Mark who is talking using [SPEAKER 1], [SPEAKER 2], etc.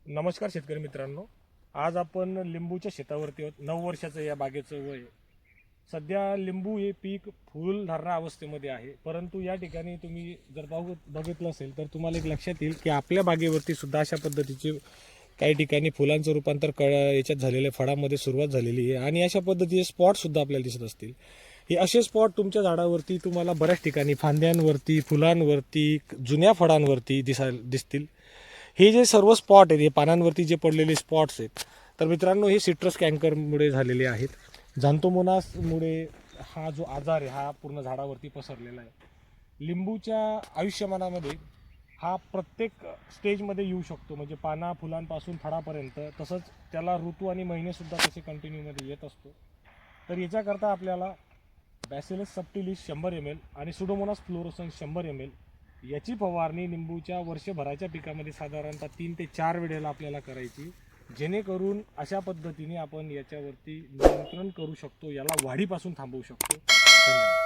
[SPEAKER 1] नमस्कार शेतकरी मित्रांनो, आज आपण लिंबूच्या शेतावरती आहोत. 9 वर्षाचं या बागेचं वय आहे. सध्या लिंबू हे पीक फुल धारणा अवस्थेमध्ये आहे, परंतु या ठिकाणी तुम्ही जर बघितलं असेल तर तुम्हाला एक लक्षात येईल की आपल्या बागेवरती सुद्धा अशा पद्धतीचे काही ठिकाणी फुलांचं रूपांतर याच्यात झालेलं आहे, फळामध्ये सुरुवात झालेली आहे आणि अशा पद्धतीचे स्पॉट सुद्धा आपल्याला दिसत असतील. हे असे स्पॉट तुमच्या झाडावरती तुम्हाला बऱ्याच ठिकाणी फांद्यांवरती, फुलांवरती, जुन्या फळांवरती दिसतील. हे जे सर्व स्पॉट आहेत, हे पानांवरती जे पडलेले स्पॉट्स आहेत, तर मित्रांनो हे सिट्रस कॅन्करमुळे झालेले आहेत. झांतोमोनासमुळे हा जो आजार आहे हा पूर्ण झाडावरती पसरलेला आहे. लिंबूच्या आयुष्यमानामध्ये हा प्रत्येक स्टेजमध्ये येऊ शकतो, म्हणजे पाना फुलांपासून फळापर्यंत. तसंच त्याला ऋतू आणि महिनेसुद्धा तसे कंटिन्यूमध्ये येत असतो. तर याच्याकरता आपल्याला बॅसिलस सबटिलिस 100 ml आणि सुडोमोनास फ्लोरोसन्स 100 ml याची फवारणी लिंबूच्या वर्षभराच्या पिकामध्ये साधारणतः 3 ते 4 वेळेला आपल्याला करायची, जेणेकरून अशा पद्धतीने आपण याच्यावरती नियंत्रण करू शकतो, याला वाढीपासून थांबवू शकतो. धन्यवाद.